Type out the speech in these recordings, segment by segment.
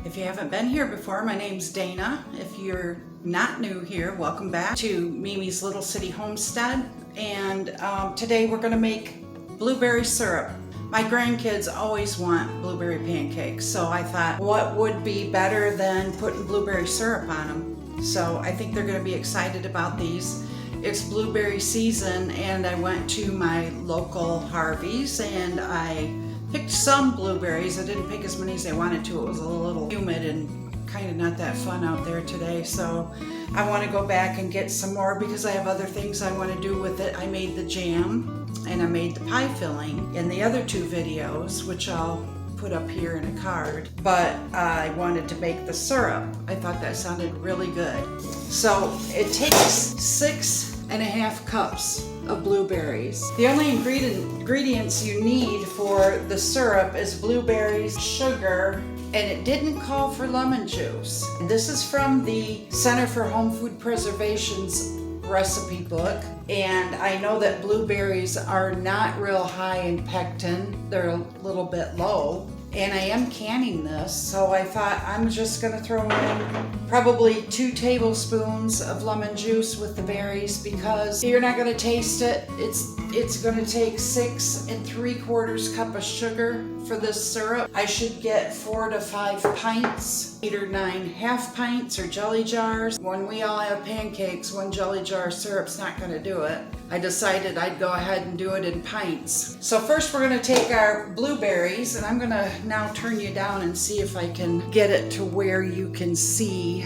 If you haven't been here before, my name's Dana. If you're not new here, welcome back to Mimi's Little City Homestead. And today we're going to make blueberry syrup. My grandkids always want blueberry pancakes, so I thought what would be better than putting blueberry syrup on them. So I think they're going to be excited about these. It's blueberry season, and I went to my local Harvey's and I picked some blueberries. I didn't pick as many as I wanted to. It was a little humid and kind of not that fun out there today, so I want to go back and get some more because I have other things I want to do with it. I made the jam and I made the pie filling in the other two videos, which I'll put up here in a card, but I wanted to make the syrup. I thought that sounded really good. So it takes 6.5 cups of blueberries. The only ingredients you need for the syrup is blueberries, sugar, and it didn't call for lemon juice. This is from the Center for Home Food Preservation's recipe book, and I know that blueberries are not real high in pectin. They're a little bit low. And I am canning this, so I thought I'm just going to throw in probably 2 tablespoons of lemon juice with the berries because you're not going to taste it. It's going to take 6 3/4 cup of sugar for this syrup. I should get 4 to 5 pints, 8 or 9 half pints or jelly jars. When we all have pancakes, 1 jelly jar of syrup's not going to do it. I decided I'd go ahead and do it in pints. So first we're going to take our blueberries, and I'm going to now turn you down and see if I can get it to where you can see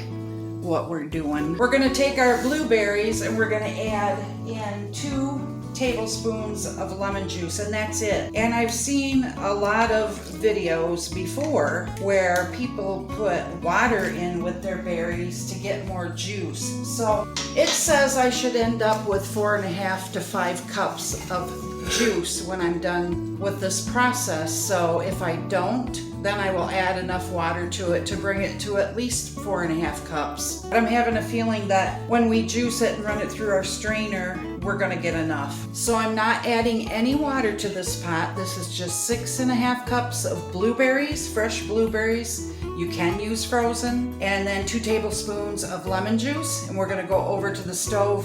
what we're doing. We're going to take our blueberries and we're going to add in 2 tablespoons of lemon juice, and that's it. And I've seen a lot of videos before where people put water in with their berries to get more juice. So it says I should end up with 4.5 to 5 cups of juice when I'm done with this process. So if I don't, then I will add enough water to it to bring it to at least 4.5 cups. But I'm having a feeling that when we juice it and run it through our strainer, we're going to get enough. So I'm not adding any water to this pot. This is just 6.5 cups of blueberries, fresh blueberries. You can use frozen. And then 2 tablespoons of lemon juice. And we're going to go over to the stove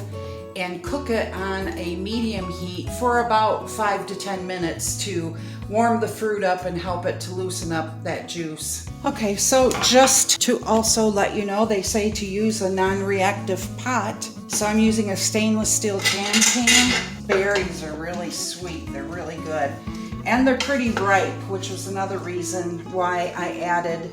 and cook it on a medium heat for about 5 to 10 minutes to warm the fruit up and help it to loosen up that juice. Okay, so just to also let you know, they say to use a non-reactive pot. So I'm using a stainless steel jam pan. Berries are really sweet, they're really good. And they're pretty ripe, which was another reason why I added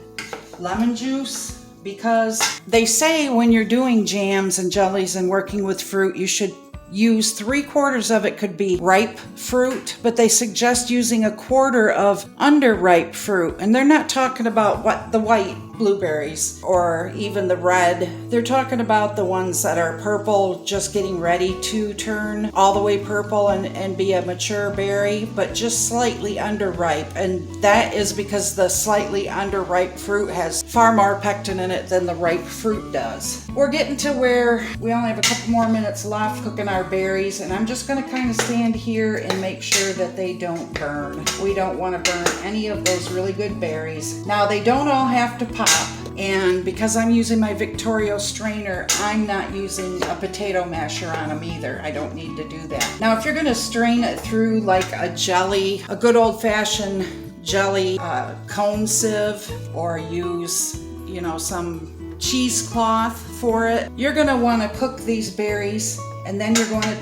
lemon juice. Because they say when you're doing jams and jellies and working with fruit, you should use 3/4 of it could be ripe fruit, but they suggest using 1/4 of underripe fruit. And they're not talking about the white blueberries or even the red. They're talking about the ones that are purple, just getting ready to turn all the way purple and be a mature berry, but just slightly underripe. And that is because the slightly underripe fruit has far more pectin in it than the ripe fruit does. We're getting to where we only have a couple more minutes left cooking our berries, and I'm just going to kind of stand here and make sure that they don't burn. We don't want to burn any of those really good berries. Now, they don't all have to pop. And because I'm using my Victorio strainer, I'm not using a potato masher on them either. I don't need to do that. Now, if you're going to strain it through like a jelly, a good old-fashioned jelly cone sieve, or use, some cheesecloth for it, you're going to want to cook these berries, and then you're going to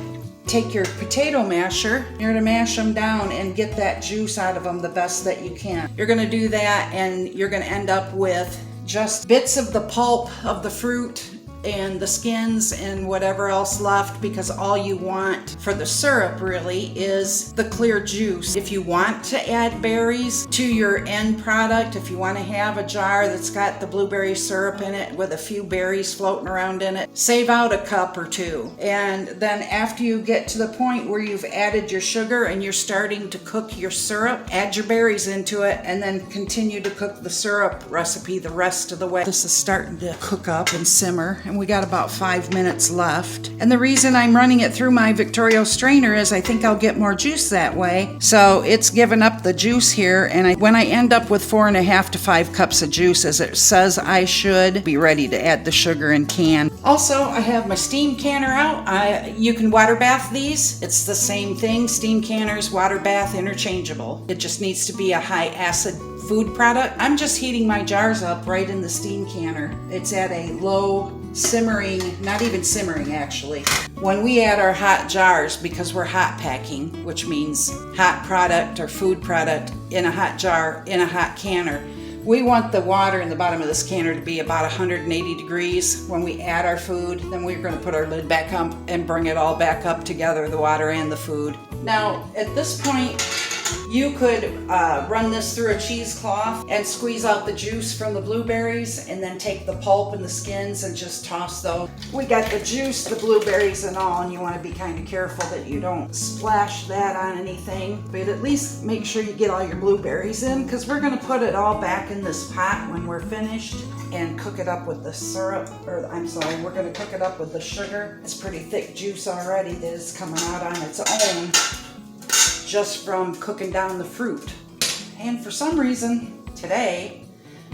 take your potato masher, you're going to mash them down and get that juice out of them the best that you can. You're going to do that, and you're going to end up with just bits of the pulp of the fruit and the skins and whatever else left, because all you want for the syrup really is the clear juice. If you want to add berries to your end product, if you want to have a jar that's got the blueberry syrup in it with a few berries floating around in it, save out a cup or 2. And then after you get to the point where you've added your sugar and you're starting to cook your syrup, add your berries into it and then continue to cook the syrup recipe the rest of the way. This is starting to cook up and simmer, and we got about 5 minutes left. And the reason I'm running it through my Victorio strainer is I think I'll get more juice that way. So it's given up the juice here, and when I end up with 4.5 to 5 cups of juice, as it says I should, be ready to add the sugar and can. Also, I have my steam canner out. You can water bath these. It's the same thing. Steam canners, water bath, interchangeable. It just needs to be a high acid food product. I'm just heating my jars up right in the steam canner. It's at a low simmering, not even simmering actually. When we add our hot jars, because we're hot packing, which means hot product or food product in a hot jar, in a hot canner, we want the water in the bottom of this canner to be about 180 degrees. When we add our food, then we're going to put our lid back up and bring it all back up together, the water and the food. Now, at this point, you could run this through a cheesecloth and squeeze out the juice from the blueberries and then take the pulp and the skins and just toss those. We got the juice, the blueberries and all, and you want to be kind of careful that you don't splash that on anything. But at least make sure you get all your blueberries in, because we're going to put it all back in this pot when we're finished and cook it up with the syrup, or I'm sorry, we're going to cook it up with the sugar. It's pretty thick juice already that is coming out on its own, just from cooking down the fruit. And for some reason today,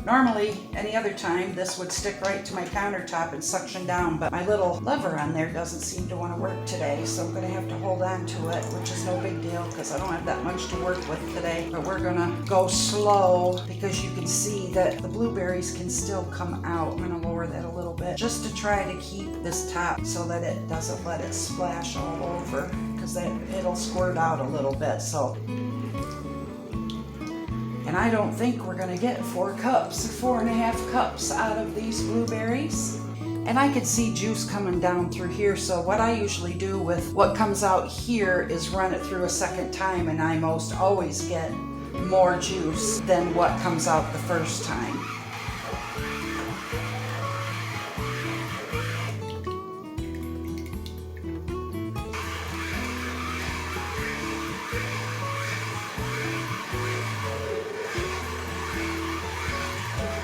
normally any other time this would stick right to my countertop and suction down, but my little lever on there doesn't seem to want to work today, so I'm going to have to hold on to it, which is no big deal because I don't have that much to work with today. But we're going to go slow because you can see that the blueberries can still come out. I'm going to lower that a little bit just to try to keep this top so that it doesn't let it splash all over, because it'll squirt out a little bit. So, and I don't think we're gonna get 4 cups or 4.5 cups out of these blueberries. And I could see juice coming down through here, so what I usually do with what comes out here is run it through a second time, and I most always get more juice than what comes out the first time.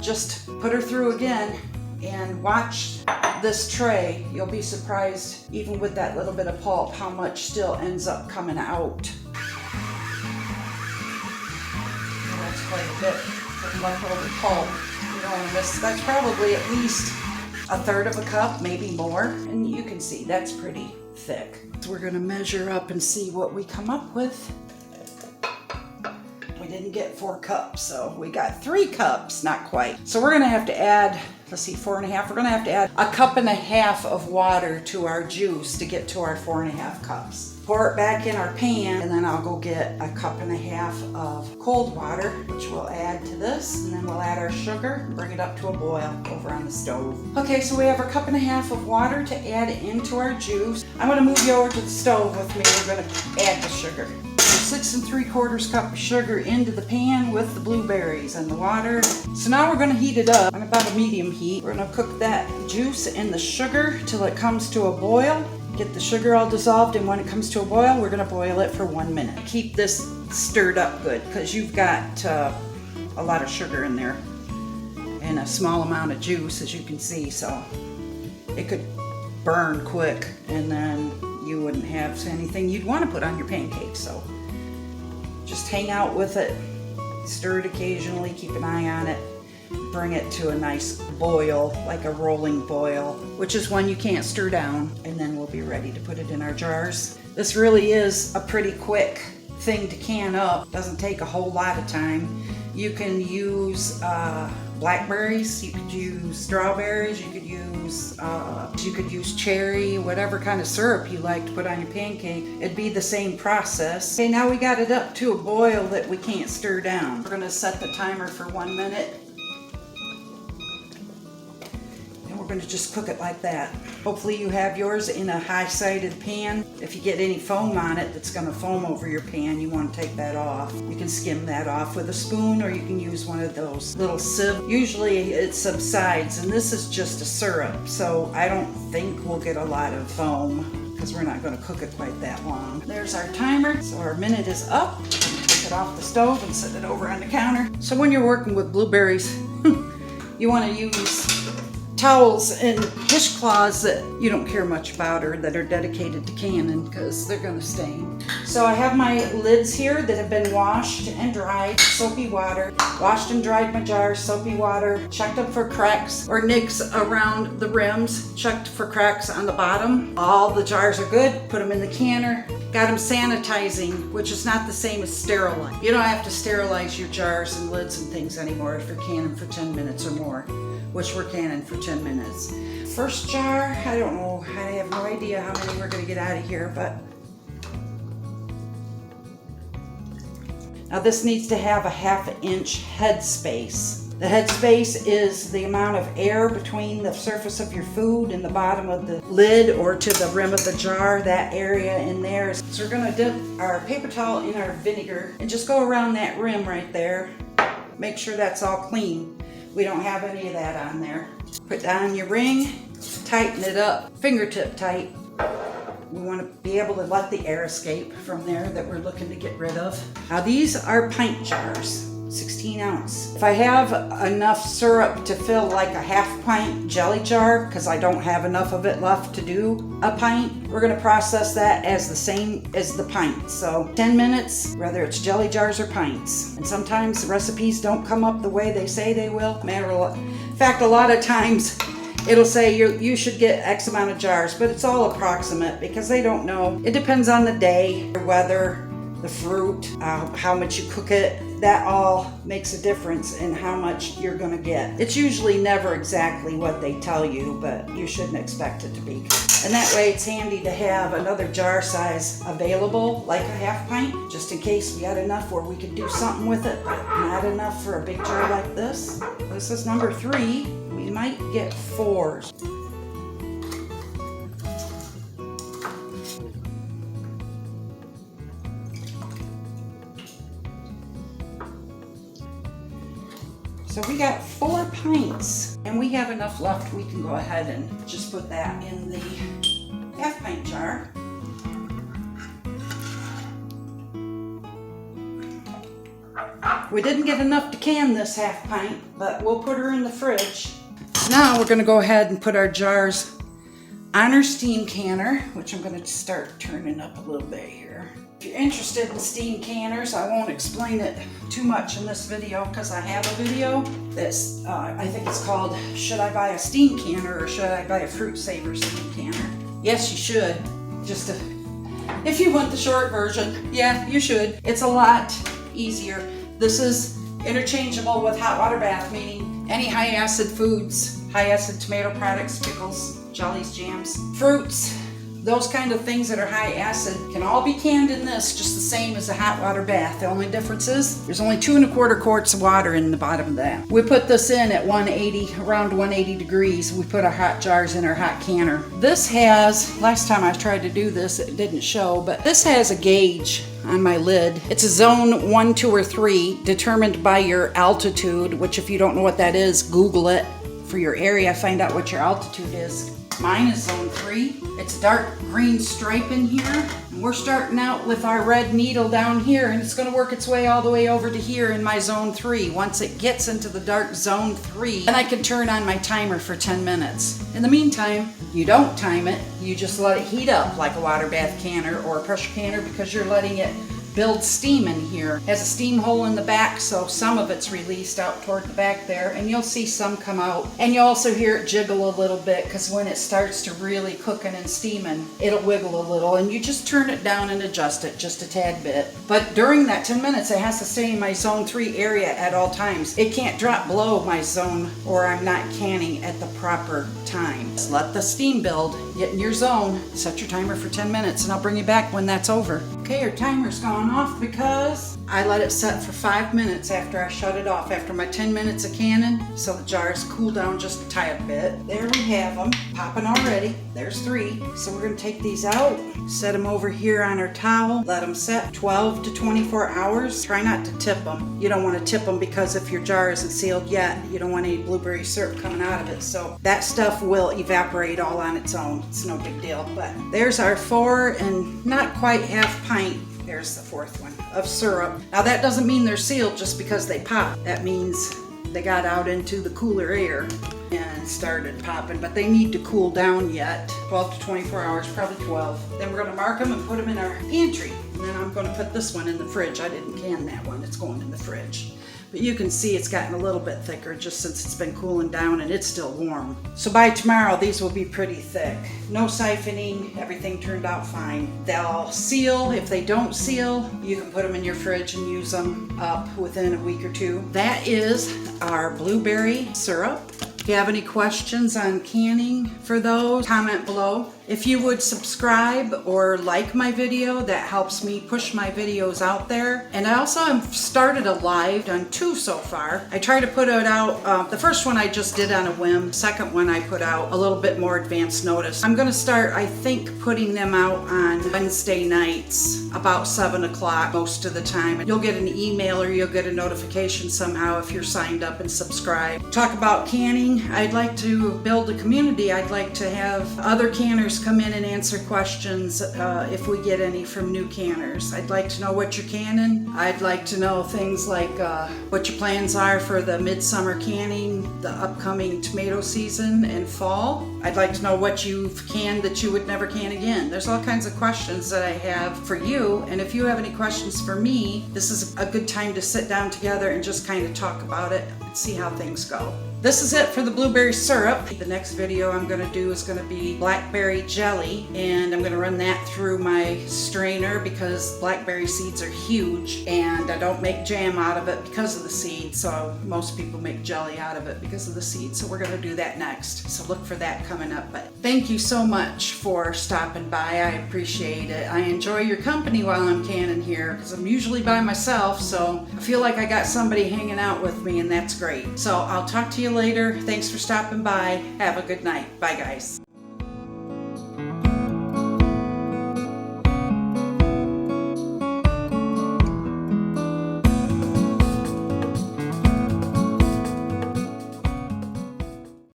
Just put her through again and watch this tray. You'll be surprised, even with that little bit of pulp, how much still ends up coming out. That's quite a bit left over pulp. You don't want to miss. That's probably at least 1/3 of a cup, maybe more. And you can see that's pretty thick. So we're going to measure up and see what we come up with. We didn't get 4 cups, so we got 3 cups, not quite. So we're gonna have to add, let's see, 4.5. We're gonna have to add 1.5 cups of water to our juice to get to our 4.5 cups. Pour it back in our pan, and then I'll go get 1.5 cups of cold water, which we'll add to this, and then we'll add our sugar and bring it up to a boil over on the stove. Okay, so we have 1.5 cups of water to add into our juice. I'm gonna move you over to the stove with me. We're gonna add the sugar. 6 3/4 cups of sugar into the pan with the blueberries and the water. So now we're going to heat it up on about a medium heat. We're going to cook that juice and the sugar till it comes to a boil. Get the sugar all dissolved, and when it comes to a boil, we're going to boil it for 1 minute. Keep this stirred up good because you've got a lot of sugar in there and a small amount of juice, as you can see, so it could burn quick, and then you wouldn't have anything you'd want to put on your pancakes. So just hang out with it, stir it occasionally, keep an eye on it, bring it to a nice boil, like a rolling boil, which is one you can't stir down, and then we'll be ready to put it in our jars. This really is a pretty quick thing to can up. Doesn't take a whole lot of time. You can use blackberries, you could use strawberries, you could use cherry, whatever kind of syrup you like to put on your pancake. It'd be the same process. Okay, now we got it up to a boil that we can't stir down. We're gonna set the timer for 1 minute. And we're gonna just cook it like that. Hopefully you have yours in a high-sided pan. If you get any foam on it that's gonna foam over your pan, you wanna take that off. You can skim that off with a spoon, or you can use one of those little sieves. Usually it subsides, and this is just a syrup, so I don't think we'll get a lot of foam because we're not gonna cook it quite that long. There's our timer, so our minute is up. Take it off the stove and set it over on the counter. So when you're working with blueberries, you wanna use towels and dishcloths that you don't care much about or that are dedicated to canning because they're going to stain. So I have my lids here that have been washed and dried, soapy water. Washed and dried my jars, soapy water. Checked them for cracks or nicks around the rims. Checked for cracks on the bottom. All the jars are good. Put them in the canner. Got them sanitizing, which is not the same as sterilizing. You don't have to sterilize your jars and lids and things anymore if you're canning for 10 minutes or more, which we're canning for 10 minutes. First jar, I don't know, I have no idea how many we're gonna get out of here, but now this needs to have a 1/2 inch head space. The head space is the amount of air between the surface of your food and the bottom of the lid or to the rim of the jar, that area in there. So we're gonna dip our paper towel in our vinegar and just go around that rim right there. Make sure that's all clean. We don't have any of that on there. Put down your ring, tighten it up, fingertip tight. We want to be able to let the air escape from there that we're looking to get rid of. Now these are pint jars, 16 ounce. If I have enough syrup to fill like a 1/2 pint jelly jar, because I don't have enough of it left to do a pint, we're going to process that as the same as the pint. So 10 minutes, whether it's jelly jars or pints. And sometimes the recipes don't come up the way they say they will. In fact, a lot of times it'll say you should get X amount of jars, but it's all approximate because they don't know. It depends on the day, the weather, the fruit, how much you cook it. That all makes a difference in how much you're gonna get. It's usually never exactly what they tell you, but you shouldn't expect it to be. And that way it's handy to have another jar size available, like a 1/2 pint, just in case we got enough where we could do something with it, but not enough for a big jar like this. This is number 3. We might get 4. So we got 4 pints and we have enough left. We can go ahead and just put that in the 1/2 pint jar. We didn't get enough to can this 1/2 pint, but we'll put her in the fridge. Now we're gonna go ahead and put our jars on our steam canner, which I'm gonna start turning up a little bit here. If you're interested in steam canners, I won't explain it too much in this video because I have a video that's, I think it's called, Should I Buy a Steam Canner or Should I Buy a Fruit Saver Steam Canner? Yes, you should. If you want the short version, yeah, you should. It's a lot easier. This is interchangeable with hot water bath, meaning any high acid foods, high acid tomato products, pickles, jellies, jams, fruits, those kind of things that are high acid can all be canned in this just the same as a hot water bath. The only difference is there's only 2 1/4 quarts of water in the bottom of that. We put this in at 180, around 180 degrees. We put our hot jars in our hot canner. This has, last time I tried to do this, it didn't show, but this has a gauge on my lid. It's a zone 1, 2, or 3 determined by your altitude, which if you don't know what that is, Google it for your area, find out what your altitude is. Mine is zone 3. It's a dark green stripe in here. And we're starting out with our red needle down here, and it's going to work its way all the way over to here in my zone 3. Once it gets into the dark zone 3, then I can turn on my timer for 10 minutes. In the meantime, you don't time it. You just let it heat up like a water bath canner or a pressure canner because you're letting it build steam in here. It has a steam hole in the back, so some of it's released out toward the back there, and you'll see some come out. And you'll also hear it jiggle a little bit because when it starts to really cooking and steaming, it'll wiggle a little, and you just turn it down and adjust it just a tad bit. But during that 10 minutes, it has to stay in my zone 3 area at all times. It can't drop below my zone or I'm not canning at the proper time. Just let the steam build, get in your zone, set your timer for 10 minutes, and I'll bring you back when that's over. Okay, your timer's gone off because I let it set for 5 minutes after I shut it off, after my 10 minutes of canning, so the jars cool down just a tad bit. There we have them, popping already. There's 3. So we're gonna take these out, set them over here on our towel, let them set 12 to 24 hours. Try not to tip them. You don't want to tip them because if your jar isn't sealed yet, you don't want any blueberry syrup coming out of it. So that stuff will evaporate all on its own. It's no big deal. But there's our 4 and not quite 1/2 pint. There's the 4th one of syrup. Now that doesn't mean they're sealed just because they pop. That means they got out into the cooler air and then started popping, but they need to cool down yet. 12 to 24 hours, probably 12. Then we're gonna mark them and put them in our pantry. And then I'm gonna put this one in the fridge. I didn't can that one, it's going in the fridge. But you can see it's gotten a little bit thicker just since it's been cooling down, and it's still warm. So by tomorrow, these will be pretty thick. No siphoning, everything turned out fine. They'll seal. If they don't seal, you can put them in your fridge and use them up within a week or two. That is our blueberry syrup. If you have any questions on canning for those, comment below. If you would subscribe or like my video, that helps me push my videos out there. And I also have started a live, done 2 so far. I try to put it out, the first one I just did on a whim. The second one I put out a little bit more advanced notice. I'm gonna start, I think, putting them out on Wednesday nights about 7 o'clock most of the time. You'll get an email or you'll get a notification somehow if you're signed up and subscribed. Talk about canning. I'd like to build a community. I'd like to have other canners come in and answer questions if we get any from new canners. I'd like to know what you're canning. I'd like to know things like what your plans are for the midsummer canning, the upcoming tomato season and fall. I'd like to know what you've canned that you would never can again. There's all kinds of questions that I have for you, and if you have any questions for me, this is a good time to sit down together and just kind of talk about it and see how things go. This is it for the blueberry syrup. The next video I'm gonna do is gonna be blackberry jelly, and I'm gonna run that through my strainer because blackberry seeds are huge, and I don't make jam out of it because of the seeds, so most people make jelly out of it because of the seeds, so we're gonna do that next. So look for that coming up. But thank you so much for stopping by. I appreciate it. I enjoy your company while I'm canning here because I'm usually by myself, so I feel like I got somebody hanging out with me, and that's great. So I'll talk to you later. Thanks for stopping by. Have a good night. Bye, guys.